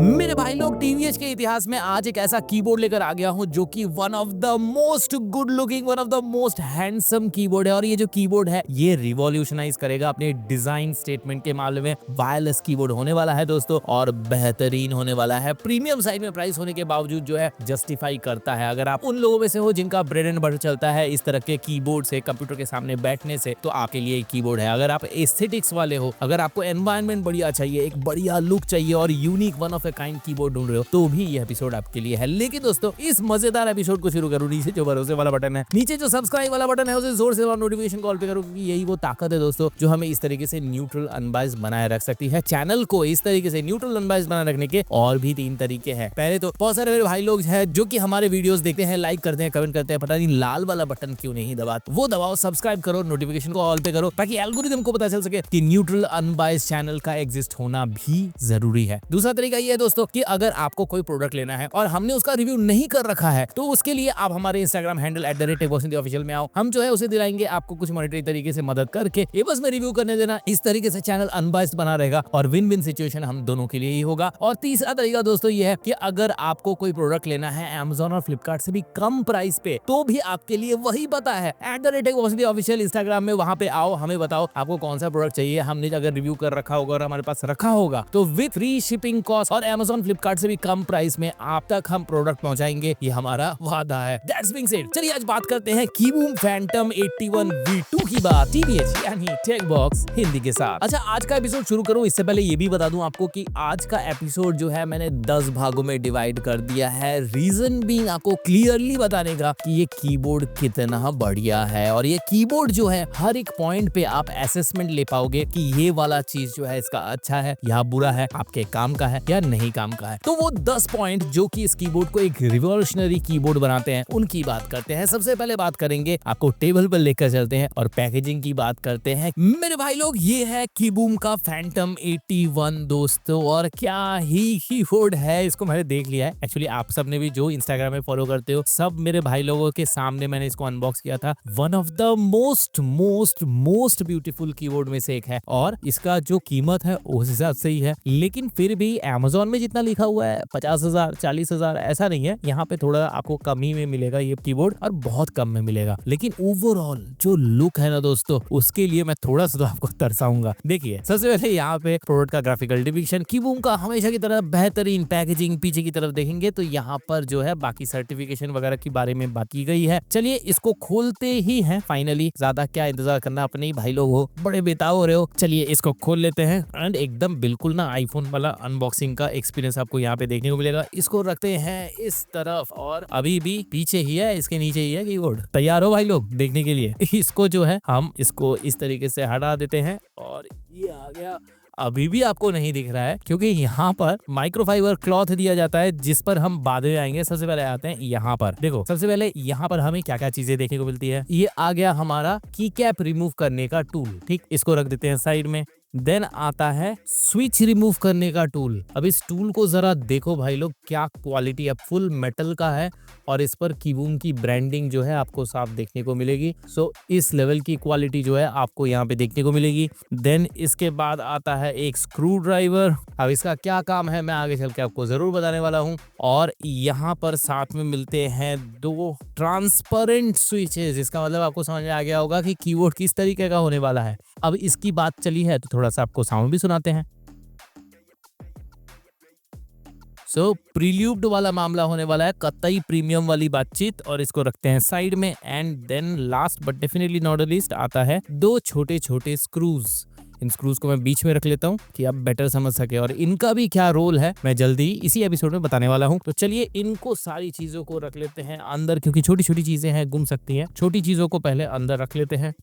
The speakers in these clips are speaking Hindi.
मेरे भाई लोग टीवीएच के इतिहास में आज एक ऐसा कीबोर्ड लेकर आ गया हूं जो कि one of the most good looking, one of the most handsome keyboard है। और ये जो कीबोर्ड है ये रिवॉल्यूशनाइज करेगा अपने डिजाइन स्टेटमेंट के मामले में। वायरलेस कीबोर्ड होने वाला है दोस्तों और बेहतरीन होने वाला है। प्रीमियम साइड में प्राइस होने के बावजूद जो है जस्टिफाई करता है। अगर आप उन लोगों में से हो जिनका ब्रेड एंड बटर चलता है इस तरह के कीबोर्ड से, कंप्यूटर के सामने बैठने से, तो आपके लिए कीबोर्ड है। अगर आप एस्थेटिक्स वाले हो, अगर आपको एनवायरनमेंट बढ़िया चाहिए, एक बढ़िया लुक चाहिए और unique one of a kind keyboard ढूंढ रहे हो, तो भी ये एपिसोड आपके लिए है। लेकिन दोस्तों इस मजेदार एपिसोड को शुरू करूं नीचे जो भरोसे वाला बटन है, नीचे जो सब्सक्राइब वाला बटन है उसे जोर से नोटिफिकेशन कॉल पे करो, क्योंकि यही वो ताकत है दोस्तों जो हमें इस तरीके से न्यूट्रल अनबायस्ड बनाए रख सकती है। चैनल को इस तरीके से न्यूट्रल अनबायस्ड बनाए रखने के और भी 3 तरीके हैं। पहले तो बहुत सारे मेरे भाई लोग हैं जो कि हमारे वीडियोस देखते हैं, लाइक करते हैं, कमेंट करते हैं, पता नहीं लाल वाला बटन क्यों नहीं दबाते, वो दबाओ, सब्सक्राइब करो, नोटिफिकेशन को ऑल पे करो, ताकि एल्गोरिथम को पता चल सके कि न्यूट्रल अनबायस्ड चैनल का एग्जिस्ट होना भी जरूरी है। दूसरा तरीका ये है दोस्तों कि अगर आपको कोई प्रोडक्ट लेना है और हमने उसका रिव्यू नहीं कर रखा है, तो उसके लिए आप हमारे इंस्टाग्राम हैंडल @techbossindhyofficial में आओ। हम जो है उसे दिलाएंगे आपको कुछ मॉनेटरी तरीके से मदद करके। ये बस में रिव्यू करने देना, इस तरीके से चैनल अनबायस्ड बना रहेगा और विन विन सिचुएशन हम दोनों के लिए ही होगा। और तीसरा तरीका दोस्तों ये है कि अगर आपको कोई प्रोडक्ट लेना है Amazon और फ्लिपकार्ट से भी कम प्राइस पे, तो भी आपके लिए वही पता है, @techbossindhyofficial इंस्टाग्राम में, वहां पे आओ, हमें बताओ आपको कौन सा प्रोडक्ट चाहिए। हमने अगर रिव्यू कर रखा होगा और हमारे पास रखा होगा तो विद फ्री शिपिंग कॉस्ट और Amazon फ्लिपकार्ट से भी कम प्राइस में आप तक हम प्रोडक्ट पहुंचाएंगे, ये हमारा वादा है। दैट्स बीइंग सेड, चलिए आज बात करते हैं कीबूम फैंटम 81 V2 की बात, टीवीएच यानी टेक बॉक्स हिंदी के साथ। अच्छा, आज का एपिसोड शुरू करूं इससे पहले ये भी बता दूं आपको कि आज का एपिसोड जो है मैंने 10 भागों में डिवाइड कर दिया है। रीजन बीइंग आपको क्लियरली बताने का कि ये कीबोर्ड कितना बढ़िया है। और ये कीबोर्ड जो है हर एक पॉइंट पे आप असेसमेंट ले पाओगे कि ये वाला चीज जो है इसका अच्छा है या बुरा है, आपके काम का है या नहीं काम का है। तो वो 10 पॉइंट जो कि इस कीबोर्ड को एक रिवॉल्यूशनरी कीबोर्ड बनाते हैं, उनकी बात करते हैं। सबसे पहले बात करेंगे, आपको टेबल पर लेकर चलते हैं और पैकेजिंग की बात करते हैं। मेरे भाई लोग, ये है कीबूम का फैंटम 81 दोस्तों, और क्या ही कीबोर्ड है। इसको मैंने देख लिया है। एक्चुअली आप सबने भी जो इंस्टाग्राम में फॉलो करते हो, सब मेरे भाई लोगों के सामने मैंने इसको अनबॉक्स किया था। One of the most beautiful keyboard में से एक है और इसका जो कीमत है उस हिसाब से ही है। लेकिन फिर भी Amazon में जितना लिखा हुआ है 50,000 40,000 ऐसा नहीं है। यहाँ पे थोड़ा आपको कम ही में मिलेगा ये कीबोर्ड और बहुत कम में मिलेगा। लेकिन ओवरऑल जो लुक है ना दोस्तों, उसके लिए मैं थोड़ा सा तो आपको तरसाऊंगा। देखिए, सबसे पहले यहाँ पे प्रोडक्ट का ग्राफिकल डिपिक्शन, कीबूम का हमेशा की तरह बेहतरीन पैकेजिंग। पीछे की तरफ देखेंगे तो यहाँ पर जो है बाकी सर्टिफिकेशन वगैरह के बारे में बात की गई है। चलिए इसको खोलते ही है फाइनली। ज्यादा क्या इंतजार करना, अपने ही भाई लोग हो, बड़े बेताब हो रहे हो। चलिए इसको खोल लेते हैं एंड एकदम बिल्कुल ना आईफोन वाला अनबॉक्सिंग का एक्सपीरियंस आपको यहाँ पे देखने को मिलेगा। इसको रखते हैं इस तरफ और अभी भी पीछे ही है, इसके नीचे ही है कीबोर्ड। तैयार हो भाई लोग देखने के लिए? इसको जो है हम इसको इस तरीके से हटा देते हैं और ये आ गया। अभी भी आपको नहीं दिख रहा है क्योंकि यहाँ पर माइक्रोफाइबर क्लॉथ दिया जाता है जिस पर हम बाद में आएंगे। सबसे पहले आते हैं यहाँ पर। देखो, सबसे पहले यहाँ पर हमें क्या क्या चीजें देखने को मिलती है। ये आ गया हमारा की कैप रिमूव करने का टूल। ठीक, इसको रख देते हैं साइड में। देन आता है स्विच रिमूव करने का टूल। अब इस टूल को जरा देखो भाई लोग, क्या क्वालिटी है। फुल मेटल का है और इस पर कीबूम की ब्रांडिंग जो है आपको साफ देखने को मिलेगी। सो इस लेवल की क्वालिटी जो है आपको यहाँ पे देखने को मिलेगी। देन इसके बाद आता है एक स्क्रू ड्राइवर। अब इसका क्या काम है मैं आगे चल के आपको जरूर बताने वाला हूँ। और यहाँ पर साथ में मिलते हैं 2 ट्रांसपेरेंट स्विचेस। इसका मतलब आपको समझ में आ गया होगा कि कीबोर्ड किस तरीके का होने वाला है। अब इसकी बात चली है तो थोड़ा सा आपको साउंड भी सुनाते हैं। सो प्रील्यूब्ड वाला मामला होने वाला है, कतई प्रीमियम वाली बातचीत। और इसको रखते हैं साइड में। And then last but definitely not least आता है 2 छोटे छोटे स्क्रूज। इन स्क्रूज को मैं बीच में रख लेता हूँ कि आप बेटर समझ सके और इनका भी क्या रोल है मैं जल्दी इसी एपिसोड में बताने वाला हूँ। तो चलिए इनको सारी चीजों को रख लेते हैं अंदर, क्योंकि छोटी छोटी चीजें हैं, गुम सकती हैं। छोटी चीजों को पहले अंदर रख लेते हैं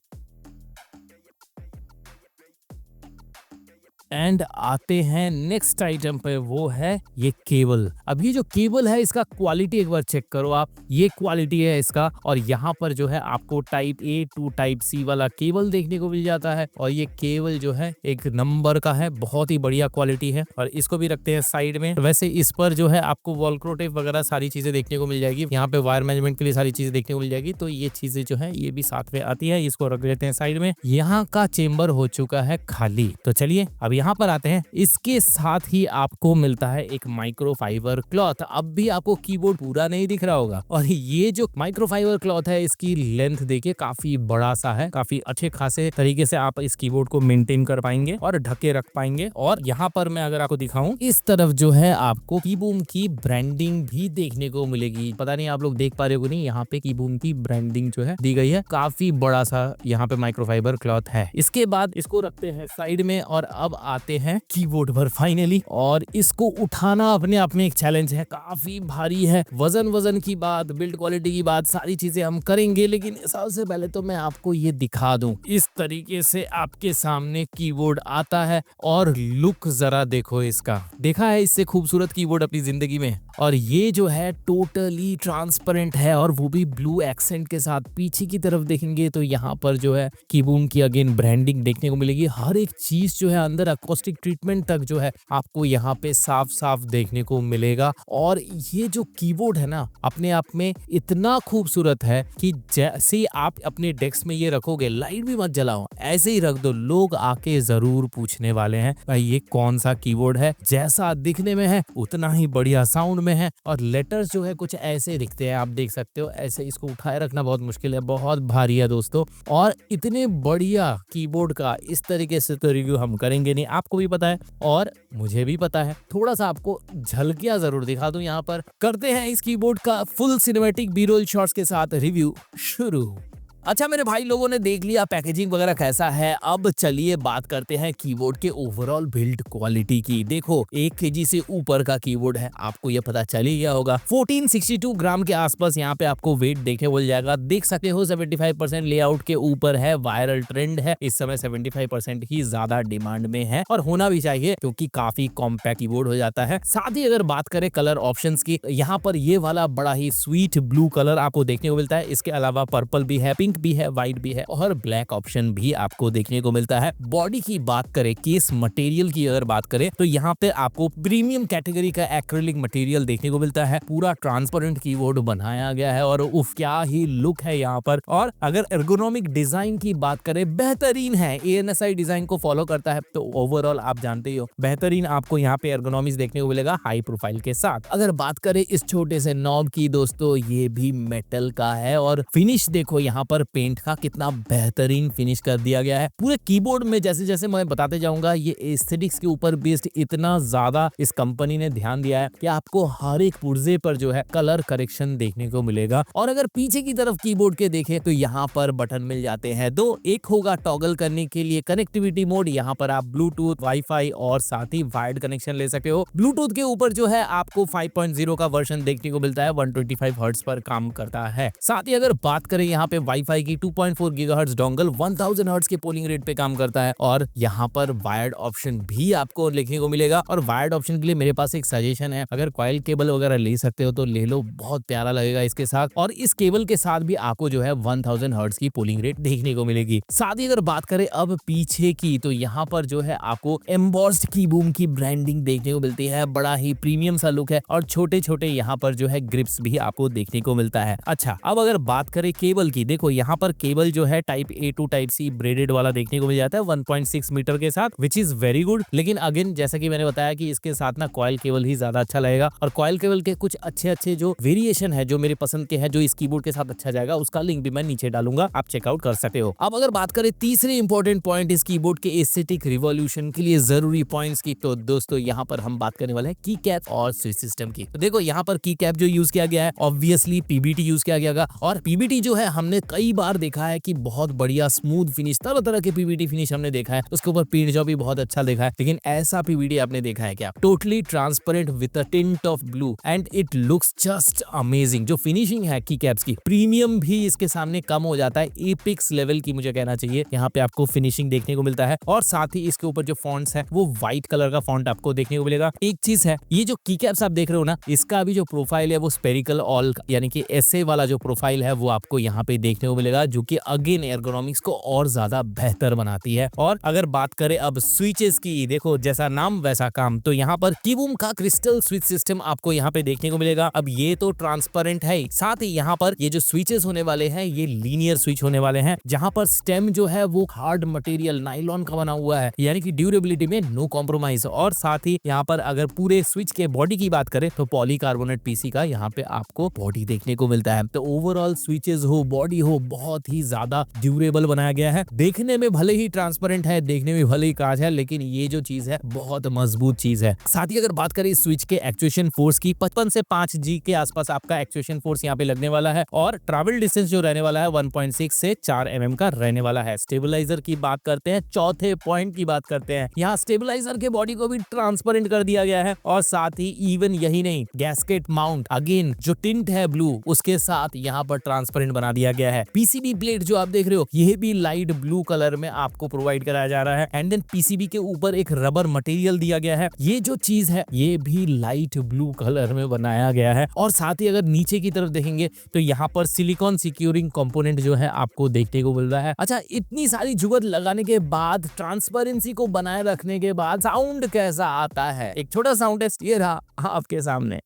एंड आते हैं नेक्स्ट आइटम पे, वो है ये केबल। अब ये जो केबल है इसका क्वालिटी एक बार चेक करो आप। ये क्वालिटी है इसका और यहाँ पर जो है आपको type A to type C वाला केबल देखने को मिल जाता है। और ये केबल जो है एक नंबर का है, बहुत ही बढ़िया क्वालिटी है। और इसको भी रखते हैं साइड में। वैसे इस पर जो है आपको वेलक्रो टेप वगैरह सारी चीजें देखने को मिल जाएगी। यहाँ पे वायर मैनेजमेंट के लिए सारी चीजें देखने को मिल जाएगी। तो ये चीजें जो है ये भी साथ में आती है। इसको रख लेते हैं साइड में। यहाँ का चेम्बर हो चुका है खाली। तो चलिए अभी यहाँ पर आते हैं, इसके साथ ही आपको मिलता है एक माइक्रोफाइबर क्लॉथ। अब भी आपको कीबोर्ड पूरा नहीं दिख रहा होगा, और ये जो माइक्रोफाइबर क्लॉथ है इसकी लेंथ देखिए काफी बड़ा सा है, काफी अच्छे खासे तरीके से आप इस कीबोर्ड को मेंटेन कर पाएंगे और ढके रख पाएंगे। और यहाँ पर मैं अगर आपको दिखाऊं, इस तरफ जो है आपको कीबूम की ब्रांडिंग भी देखने को मिलेगी। पता नहीं आप लोग देख पा रहे हो नहीं, यहाँ पे कीबूम की ब्रांडिंग जो है दी गई है, काफी बड़ा सा यहाँ पे माइक्रोफाइबर क्लॉथ है। इसके बाद इसको रखते हैं साइड में और अब आते हैं कीबोर्ड पर फाइनली। और इसको उठाना अपने आप में एक चैलेंज है, काफी भारी है। वजन की बात, बिल्ड क्वालिटी की बात, सारी चीजें हम करेंगे, लेकिन सबसे पहले तो मैं आपको ये दिखा दूं। इस तरीके से आपके सामने कीबोर्ड आता है और लुक जरा देखो इसका। देखा है इससे खूबसूरत कीबोर्ड अपनी जिंदगी में? और ये जो है टोटली ट्रांसपेरेंट है और वो भी ब्लू एक्सेंट के साथ। पीछे की तरफ देखेंगे तो यहाँ पर जो है कीबूम की अगेन ब्रांडिंग देखने को मिलेगी। हर एक चीज जो है अंदर अकोस्टिक ट्रीटमेंट तक जो है आपको यहाँ पे साफ साफ देखने को मिलेगा। और ये जो कीबोर्ड है ना, अपने आप में इतना खूबसूरत है कि जैसे आप अपने डेस्क में ये रखोगे, लाइट भी मत जलाओ, ऐसे ही रख दो, लोग आके जरूर पूछने वाले हैं भाई ये कौन सा कीबोर्ड है। जैसा दिखने में है उतना ही बढ़िया साउंड में है। और लेटर्स जो है कुछ ऐसे दिखते हैं, आप देख सकते हो। ऐसे इसको उठाए रखना बहुत मुश्किल है, बहुत भारी है दोस्तों। और इतने बढ़िया कीबोर्ड का इस तरीके से तो रिव्यू हम करेंगे नहीं, आपको भी पता है और मुझे भी पता है। थोड़ा सा आपको झलकियां जरूर दिखा दूं। यहाँ पर करते हैं इस कीबोर्ड का फुल सिनेमैटिक बी-रोल शॉट्स के साथ रिव्यू शुरू। अच्छा मेरे भाई लोगों ने देख लिया पैकेजिंग वगैरह कैसा है, अब चलिए बात करते हैं कीबोर्ड के ओवरऑल बिल्ड क्वालिटी की। देखो 1 केजी से ऊपर का कीबोर्ड है, आपको ये पता चल ही गया होगा। 1462 ग्राम के आसपास यहाँ पे आपको वेट देखने को मिल जाएगा। देख सकते हो 75% लेआउट के ऊपर है, वायरल ट्रेंड है इस समय। 75% ही ज्यादा डिमांड में है और होना भी चाहिए क्योंकि काफी कॉम्पैक्ट कीबोर्ड हो जाता है। साथ ही अगर बात करें कलर ऑप्शंस की, यहाँ पर ये वाला बड़ा ही स्वीट ब्लू कलर आपको देखने को मिलता है। इसके अलावा पर्पल भी है, पिंक भी है, व्हाइट भी है और ब्लैक ऑप्शन भी आपको देखने को मिलता है। बॉडी की बात करें, केस मटेरियल की अगर बात करें तो यहाँ पे आपको प्रीमियम कैटेगरी का एक्रिलिक मटेरियल देखने को मिलता है। पूरा ट्रांसपेरेंट कीबोर्ड बनाया गया है और उफ क्या ही लुक है यहाँ पर। और अगर एर्गोनॉमिक डिजाइन की बात करें, बेहतरीन है। ANSI डिजाइन को फॉलो करता है तो ओवरऑल आप जानते ही हो बेहतरीन आपको यहाँ पे एर्गोनॉमिक्स देखने को मिलेगा हाई प्रोफाइल के साथ। अगर बात करें इस छोटे से नॉब की दोस्तों, ये भी मेटल का है और फिनिश देखो यहाँ पर पेंट का कितना बेहतरीन फिनिश कर दिया गया है पूरे कीबोर्ड में। जैसे जैसे मैं बताते जाऊंगा, ये एस्थेटिक्स के ऊपर बेस्ड इतना ज्यादा इस कंपनी ने ध्यान दिया है कि आपको हर एक पुर्जे पर जो है कलर करेक्शन देखने को मिलेगा। और अगर पीछे की तरफ कीबोर्ड के देखें तो यहाँ पर बटन मिल जाते हैं दो। एक होगा टॉगल करने के लिए कनेक्टिविटी मोड, यहाँ पर आप ब्लूटूथ, वाईफाई और साथ ही वायर्ड कनेक्शन ले सकते हो। ब्लूटूथ के ऊपर जो है आपको 5.0 का वर्जन देखने को मिलता है, 125 हर्ट्ज पर काम करता है। साथ ही अगर बात करें यहाँ पे वाईफाई की, 2.4 गीगाहर्ट्ज डोंगल 1000 हर्ट्ज के पोलिंग रेट पे काम करता है। और यहाँ पर वायर्ड ऑप्शन भी आपको देखने को मिलेगा। और वायर्ड ऑप्शन के लिए मेरे पास एक सजेशन है, अगर कॉइल केबल वगैरह ले सकते हो तो ले लो, बहुत प्यारा लगेगा इसके साथ। और इस केबल के साथ भी आपको जो है 1000 हर्ट्ज की पोलिंग रेट देखने को मिलेगी। साथ ही अगर बात करें अब पीछे की, तो यहाँ पर जो है आपको एम्बॉस्ड कीबूम की ब्रांडिंग देखने को मिलती है। बड़ा ही प्रीमियम सा लुक है और छोटे छोटे यहाँ पर जो है ग्रिप्स भी आपको देखने को मिलता है। अच्छा अब अगर बात करें केबल की, देखो यहाँ पर केबल जो है type A to type C braided वाला देखने को मिल जाता है 1.6 मीटर के साथ, विच इज वेरी गुड। लेकिन अगेन जैसा कि मैंने बताया कि इसके साथ ना कॉइल केबल ही ज्यादा अच्छा लगेगा। और कॉइल केबल के कुछ अच्छे जो वेरिएशन है जो मेरे पसंद के हैं, जो इस कीबोर्ड के साथ अच्छा जाएगा, उसका लिंक भी मैं नीचे डालूंगा, आप चेकआउट कर सकते हो। अब अगर बात करें तीसरे इंपॉर्टेंट पॉइंट इस कीबोर्ड के एस्थेटिक रिवॉल्यूशन के लिए जरूरी पॉइंट्स की, तो दोस्तों यहाँ पर हम बात करने वाले हैं की कैप और स्विच सिस्टम की। तो देखो यहाँ पर की कैप जो यूज किया गया है, ऑब्वियसली PBT यूज किया गया। और PBT जो है हमने कई बार देखा है कि बहुत बढ़िया स्मूथ फिनिश, तरह तरह के PBT फिनिश हमने देखा है, उसके ऊपर पेंट जॉब भी बहुत अच्छा देखा है। लेकिन ऐसा PBT आपने देखा है क्या? Totally transparent with a tint of blue and it looks just amazing. जो फिनिशिंग है की कैप्स की, प्रीमियम भी इसके सामने कम हो जाता है। एपिक्स लेवल की मुझे कहना चाहिए यहाँ पे आपको फिनिशिंग देखने को मिलता है। और साथ ही इसके ऊपर जो फॉन्ट्स है वो व्हाइट कलर का फॉन्ट आपको देखने को मिलेगा। एक चीज है, ये जो की कैप्स आप देख रहे हो ना, इसका भी जो प्रोफाइल है वो स्पेरिकल ऑल यानी कि ऐसे वाला जो प्रोफाइल है वो आपको यहाँ पे देखने को मिलेगा, जो कि अगेन एर्गोनॉमिक्स को और ज्यादा बेहतर बनाती है। और अगर बात करें अब स्विचेस की, देखो जैसा नाम वैसा काम, तो यहाँ पर कीबूम का क्रिस्टल स्विच सिस्टम आपको यहाँ पे देखने को मिलेगा। अब ये तो ट्रांसपेरेंट है, साथ ही यहाँ पर ये जो स्विचेस होने वाले हैं ये लीनियर स्विच होने वाले हैं, जहां पर स्टेम जो है वो हार्ड मटेरियल नाइलॉन का बना हुआ है, यानी कि ड्यूरेबिलिटी में नो कॉम्प्रोमाइज। और साथ ही यहाँ पर अगर पूरे स्विच के बॉडी की बात करें तो पॉलीकार्बोनेट पीसी का यहाँ पे आपको बॉडी देखने को मिलता है। तो ओवरऑल स्विचेस हो, बॉडी हो, बहुत ही ज्यादा ड्यूरेबल बनाया गया है। देखने में भले ही ट्रांसपेरेंट है, देखने में भले ही कांच है, लेकिन ये जो चीज है बहुत मजबूत चीज है। साथ ही अगर बात करें इस स्विच के एक्चुएशन फोर्स की, 55 से 5 G के आसपास आपका एक्चुएशन फोर्स यहाँ पे लगने वाला है। और ट्रैवल डिस्टेंस जो रहने वाला है 1.6 से 4 mm का रहने वाला है। स्टेबलाइजर की बात करते हैं, चौथे पॉइंट की बात करते हैं, यहाँ स्टेबलाइजर के बॉडी को भी ट्रांसपेरेंट कर दिया गया है। और साथ ही इवन यही नहीं, गैस्केट माउंट अगेन जो टिंट है ब्लू, उसके साथ यहाँ पर ट्रांसपेरेंट बना दिया गया है। पीसीबी प्लेट जो आप देख रहे हो ये भी लाइट ब्लू कलर में आपको प्रोवाइड कराया जा रहा है। एंड देन पीसीबी के ऊपर एक रबर मटेरियल दिया गया है, ये जो चीज है ये भी लाइट ब्लू कलर में बनाया गया है। और साथ ही अगर नीचे की तरफ देखेंगे तो यहाँ पर सिलिकॉन सिक्योरिंग कंपोनेंट जो है आपको देखने को मिल रहा है। अच्छा, इतनी सारी जुगत लगाने के बाद, ट्रांसपेरेंसी को बनाए रखने के बाद साउंड कैसा आता है? एक छोटा साउंड टेस्ट ये रहा आपके सामने।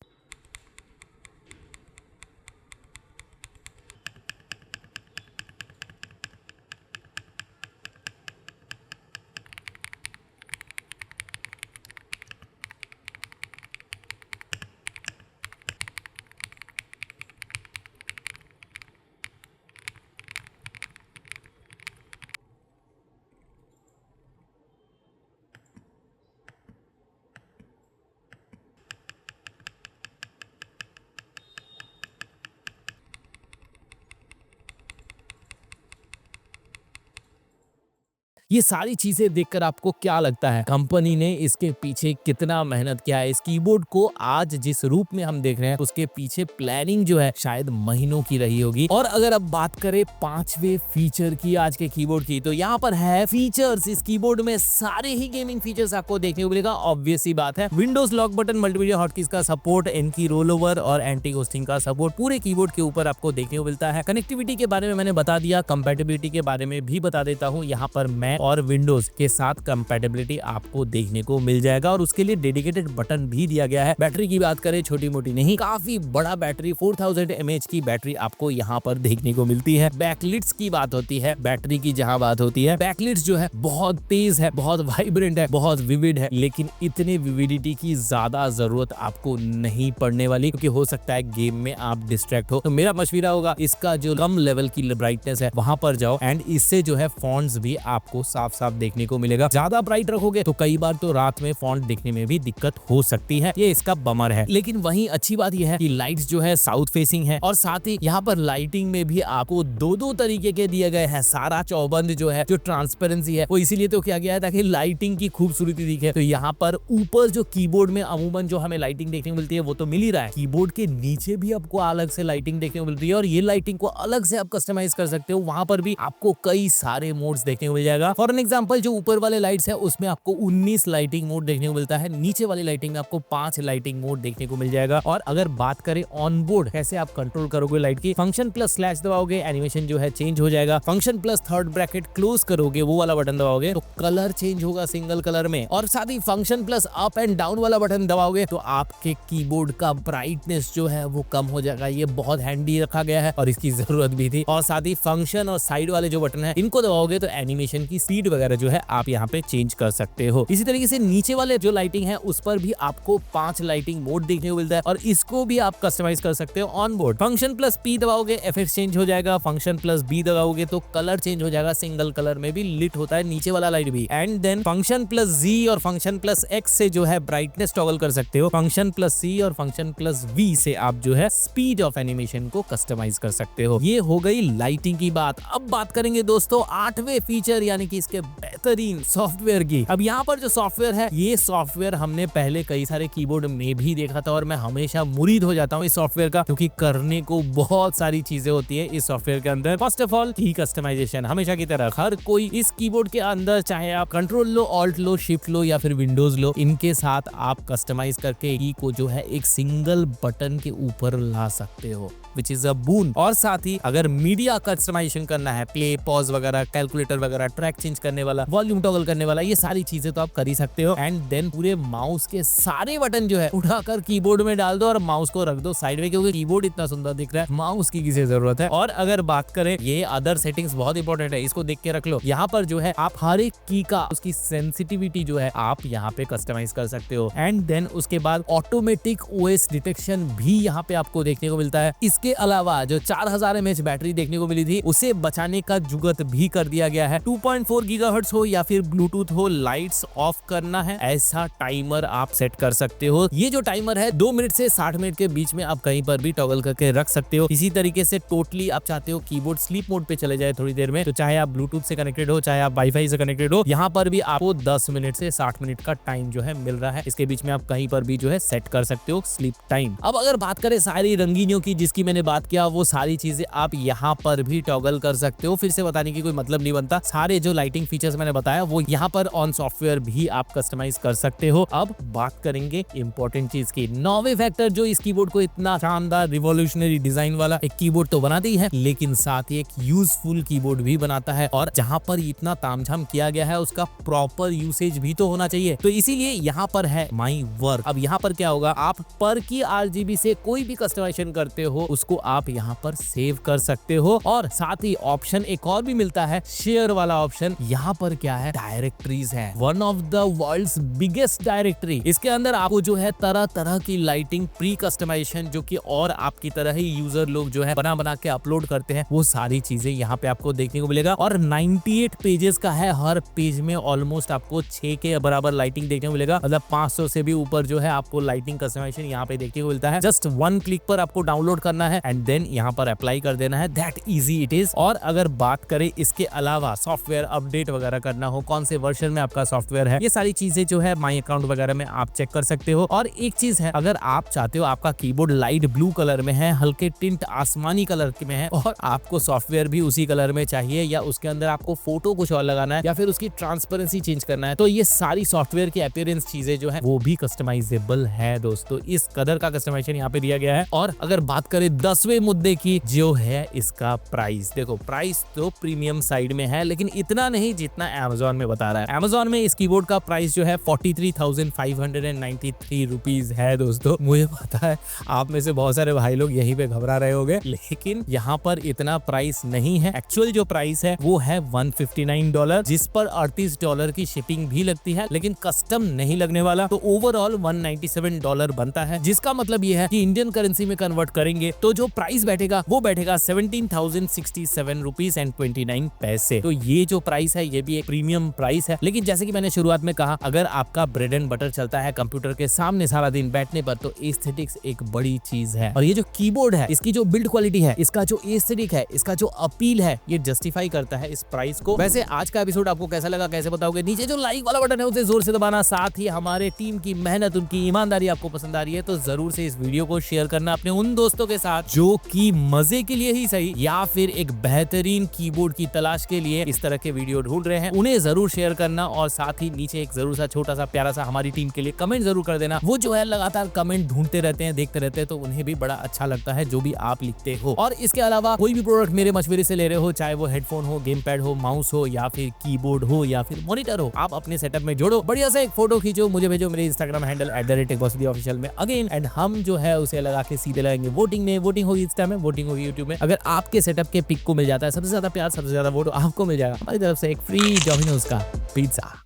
ये सारी चीजें देखकर आपको क्या लगता है, कंपनी ने इसके पीछे कितना मेहनत किया है? इस कीबोर्ड को आज जिस रूप में हम देख रहे हैं उसके पीछे प्लानिंग जो है शायद महीनों की रही होगी। और अगर अब बात करें 5वें फीचर की आज के कीबोर्ड की, तो यहाँ पर है फीचर्स। इस कीबोर्ड में सारे ही गेमिंग फीचर्स आपको देखने को मिलेगा। ऑब्वियस सी बात है, Windows lock button, multimedia hotkeys का सपोर्ट, एनकी रोल ओवर और एंटी घोस्टिंग का सपोर्ट पूरे कीबोर्ड के ऊपर आपको देखने को मिलता है। कनेक्टिविटी के बारे में मैंने बता दिया, कंपैटिबिलिटी के बारे में भी बता देता हूँ। यहाँ पर मैं और विंडोज के साथ कंपैटिबिलिटी आपको देखने को मिल जाएगा और उसके लिए डेडिकेटेड बटन भी दिया गया है। बैटरी की बात करें, छोटी मोटी नहीं, काफी बड़ा बैटरी, 4000 mAh की बैटरी आपको यहाँ पर देखने को मिलती है। बैकलिट्स की बात होती है, बैटरी की जहाँ बात होती है, बैकलिट्स जो है बहुत तेज है, बहुत वाइब्रेंट है, बहुत विविड है, लेकिन इतने विविडिटी की ज्यादा जरूरत आपको नहीं पड़ने वाली, क्योंकि हो सकता है गेम में आप डिस्ट्रैक्ट हो। तो मेरा मशवरा होगा, इसका जो कम लेवल की ब्राइटनेस है वहां पर जाओ, एंड इससे जो है फॉन्ट्स भी आपको साफ साफ देखने को मिलेगा। ज्यादा ब्राइट रखोगे तो कई बार तो रात में फॉन्ट देखने में भी दिक्कत हो सकती है, ये इसका बमर है। लेकिन वहीं अच्छी बात यह है कि लाइट्स जो है साउथ फेसिंग है, और साथ ही यहाँ पर लाइटिंग में भी आपको दो तरीके के दिए गए हैं। सारा चौबंद जो है, जो ट्रांसपेरेंसी है, वो इसीलिए तो किया गया है ताकि लाइटिंग की खूबसूरती दिखे। तो यहाँ पर ऊपर जो कीबोर्ड में अमूमन जो हमें लाइटिंग देखने को मिलती है वो तो मिल ही रहा है, कीबोर्ड के नीचे भी आपको अलग से लाइटिंग देखने को मिलती है, और ये लाइटिंग को अलग से आप कस्टमाइज कर सकते हो। वहां पर भी आपको कई सारे मोड्स देखने को मिल जाएगा। फॉर एन एग्जांपल, जो ऊपर वाले लाइट्स है उसमें आपको 19 लाइटिंग मोड देखने को मिलता है, नीचे वाली लाइटिंग में आपको 5 लाइटिंग मोड देखने को मिल जाएगा। और अगर बात करें ऑन बोर्ड कैसे आप कंट्रोल करोगे लाइट की, फंक्शन प्लस स्लैश दबाओगे, एनिमेशन जो है चेंज हो जाएगा। Function plus third bracket close करोगे, वो वाला बटन दबाओगे तो कलर चेंज होगा सिंगल कलर में। और साथ ही function plus up and down वाला बटन दबाओगे तो आपके कीबोर्ड का ब्राइटनेस जो है वो कम हो जाएगा। ये बहुत हैंडी रखा गया है और इसकी जरूरत भी थी। और साथ ही फंक्शन और साइड वाले जो बटन है इनको दबाओगे तो एनिमेशन की स्पीड वगैरह जो है आप यहाँ पे चेंज कर सकते हो। इसी तरीके से नीचे वाले जो लाइटिंग है उस पर भी आपको 5 लाइटिंग मोड देखने को मिलता है, और इसको भी आप कस्टमाइज कर सकते हो on board. Function plus P दबाओगे एफएक्स चेंज हो जाएगा, फंक्शन प्लस बी दबाओगे तो कलर चेंज हो जाएगा, सिंगल कलर में भी लिट होता है नीचे वाला लाइट भी। एंड देन फंक्शन प्लस जी और फंक्शन प्लस एक्स से जो है ब्राइटनेस टॉगल कर सकते हो, फंक्शन प्लस सी और फंक्शन प्लस वी से आप जो है स्पीड ऑफ एनिमेशन को कस्टमाइज कर सकते हो। ये हो गई लाइटिंग की बात। अब बात करेंगे दोस्तों 8वें फीचर यानी कि इसके बेहतरीन सॉफ्टवेयर की। अब यहाँ पर जो सॉफ्टवेयर है, ये सॉफ्टवेयर हमने पहले कई सारे कीबोर्ड में भी देखा था और मैं हमेशा मुरीद हो जाता हूँ इस सॉफ्टवेयर का, क्योंकि करने को बहुत सारी चीजें होती है इस सॉफ्टवेयर के अंदर। फर्स्ट ऑफ ऑल की कस्टमाइजेशन, हमेशा की तरह हर कोई इस कीबोर्ड के अंदर, चाहे आप कंट्रोल लो, ऑल्ट लो, शिफ्ट लो या फिर विंडोज लो, इनके साथ आप कस्टमाइज करके की को जो है एक सिंगल बटन के ऊपर ला सकते हो, विच इज अ बून। और साथ ही अगर मीडिया कस्टमाइजेशन करना है, प्ले, पॉज वगैरह, कैलकुलेटर वगैरह, ट्रैक चेंज करने वाला, वॉल्यूम टॉगल करने वाला, ये सारी चीजें तो आप कर ही सकते हो। एंड देन पूरे माउस के सारे बटन जो है उठाकर कीबोर्ड में डाल दो और माउस को रख दो साइड में, क्योंकि कीबोर्ड इतना सुंदर दिख रहा है, माउस की किसी जरूरत है। और अगर बात करें, ये अदर सेटिंग्स बहुत इंपॉर्टेंट है, इसको देख के रख लो। यहाँ पर जो है आप हर एक की का उसकी सेंसिटिविटी जो है आप यहाँ पे कस्टमाइज कर सकते हो। एंड देन उसके बाद ऑटोमेटिक ओएस डिटेक्शन भी यहाँ पे आपको देखने को मिलता है। इसके अलावा जो 4000 mAh बैटरी देखने को मिली थी, उसे बचाने का जुगत भी कर दिया गया है। 2.4 गीगाहर्ट्ज हो या फिर ब्लूटूथ हो, लाइट्स ऑफ करना है ऐसा टाइमर आप सेट कर सकते हो। ये जो टाइमर है 2 मिनट से 60 मिनट के बीच में आप कहीं पर भी टॉगल करके रख सकते हो। इसी तरीके से टोटली आप चाहते हो कीबोर्ड स्लीप मोड पे चले जाए थोड़ी देर में, तो चाहे आप ब्लूटूथ से कनेक्टेड हो, चाहे आप वाईफाई से कनेक्टेड हो, यहाँ पर भी आपको 10 मिनट से 60 मिनट का टाइम जो है मिल रहा है। इसके बीच में आप कहीं पर भी जो है सेट कर सकते हो स्लीप टाइम। अब अगर बात करें सारी रंगीनियों की जिसकी मैंने बात किया, वो सारी चीजें आप यहाँ पर भी टॉगल कर सकते हो। फिर से बताने की कोई मतलब नहीं बनता, सारे जो लाइटिंग फीचर्स मैंने बताया वो यहाँ पर ऑन सॉफ्टवेयर भी आप कस्टमाइज कर सकते हो। अब बात करेंगे इंपॉर्टेंट चीज की, नौवे फैक्टर जो इस कीबोर्ड को इतना शानदार रिवॉल्यूशनरी डिजाइन वाला एक कीबोर्ड तो बनाते ही है, लेकिन साथ ही एक यूजफुल कीबोर्ड भी बनाता है। और जहां पर इतना तामझाम किया गया है उसका प्रॉपर यूसेज भी तो होना चाहिए, तो इसीलिए यहाँ पर है माई वर्क। अब यहाँ पर क्या होगा, आप पर की आरजीबी से कोई भी कस्टमाइजेशन करते हो उसको आप यहाँ पर सेव कर सकते हो। और साथ ही ऑप्शन एक और भी मिलता है, शेयर वाला ऑप्शन। यहाँ पर क्या है, डायरेक्टरीज है, one of the world's biggest directory. इसके अंदर आपको जो है तरह तरह की लाइटिंग, प्री कस्टमाइजेशन जो कि और आपकी तरह ही यूजर लोग जो है बना के अपलोड करते हैं, वो सारी चीजें यहाँ पे आपको देखने को मिलेगा। और 98 पेजेस का है, हर पेज में ऑलमोस्ट आपको 6 के बराबर लाइटिंग देखने को मिलेगा, मतलब 500 से भी ऊपर जो है आपको लाइटिंग कस्टमाइजेशन यहाँ पे देखने को मिलता है। जस्ट 1 क्लिक पर आपको डाउनलोड करना है एंड देन यहाँ पर अप्लाई कर देना है, दैट इजी इट इज। और अगर बात करें इसके अलावा सॉफ्टवेयर अपडेट वगैरह करना हो, कौन से वर्जन में आपका सॉफ्टवेयर है, ये सारी चीजें जो है माई अकाउंट वगैरह में आप चेक कर सकते हो। और एक चीज है, अगर आप चाहते हो आपका कीबोर्ड लाइट ब्लू कलर में है, हल्के टिंट आसमानी कलर में है, और आपको सॉफ्टवेयर भी उसी कलर में चाहिए, या उसके अंदर आपको फोटो कुछ और लगाना है, या फिर उसकी ट्रांसपेरेंसी चेंज करना है, तो ये सारी सॉफ्टवेयर की अपीयरेंस चीजें जो है वो भी कस्टमाइजेबल है दोस्तों। इस कदर का कस्टमाइजेशन यहाँ पे दिया गया है। और अगर बात करें 10वें मुद्दे की, जो है इसका प्राइस। देखो, प्राइस तो प्रीमियम साइड में है, लेकिन इतना नहीं जितना Amazon में बता रहा है। Amazon में इस कीबोर्ड का प्राइस जो है 43,593 रुपीज है दोस्तों। मुझे पता है आप में से बहुत सारे भाई लोग यहीं पे घबरा रहे होंगे, लेकिन यहाँ पर इतना प्राइस नहीं है। एक्चुअल जो प्राइस है वो है $159, जिस पर $38 की शिपिंग भी लगती है, लेकिन कस्टम नहीं लगने वाला। तो ओवरऑल $197 बनता है, जिसका मतलब ये है कि इंडियन करेंसी में कन्वर्ट करेंगे तो जो प्राइस बैठेगा वो बैठेगा 17,067 रुपीज एंड 29 पैसे। तो ये जो प्राइस है ये भी एक प्रीमियम प्राइस है। लेकिन जैसे कि मैंने शुरुआत में कहा, अगर आपका ब्रेड एंड बटर चलता है कंप्यूटर के सामने सारा दिन बैठने पर, तो एस्थेटिक्स एक बड़ी चीज है। और ये जो कीबोर्ड है, इसकी जो बिल्ड क्वालिटी है, इसका जो एस्थेटिक है, इसका जो अपील है, ये जस्टिफाई करता है इस प्राइस को। वैसे आज का एपिसोड आपको कैसा लगा, कैसे बताओगे? नीचे जो लाइक वाला बटन है उसे जोर से दबाना। साथ ही हमारे टीम की मेहनत, उनकी ईमानदारी आपको पसंद आ रही है तो जरूर से इस वीडियो को शेयर करना अपने उन दोस्तों के साथ जो कि मजे के लिए ही सही या फिर एक बेहतरीन कीबोर्ड की तलाश के लिए इस तरह के वीडियो ढूंढ रहे हैं। उन्हें जरूर शेयर करना। और साथ ही नीचे एक जरूर सा छोटा सा प्यारा सा हमारी टीम के लिए कमेंट जरूर कर देना। वो जो है लगातार कमेंट ढूंढते रहते हैं, देखते रहते हैं, तो उन्हें भी बड़ा अच्छा लगता है जो भी आप लिखते हो। और इसके अलावा कोई भी प्रोडक्ट मेरे मशवरे से ले रहे हो, चाहे वो हेडफोन हो, गेम पैड हो, माउस हो, या फिर कीबोर्ड हो, या फिर मॉनिटर हो, आप अपने सेटअप में जोड़ो, बढ़िया सा एक फोटो खींचो, मुझे भेजो मेरे इंस्टाग्राम हैंडल @techbossofficial में अगेन, एंड हम जो है उसे लगा के सीधे लगाएंगे वोटिंग में। वोटिंग होगी इंस्टा में, वोटिंग होगी यूट्यूब में। अगर आपके सेटअप के पिक को मिल जाता है सबसे ज्यादा प्यार, सबसे ज्यादा वोट आपको मिल जाएगा। हमारी तरफ से एक फ्री डोमिनोज का पिज्जा।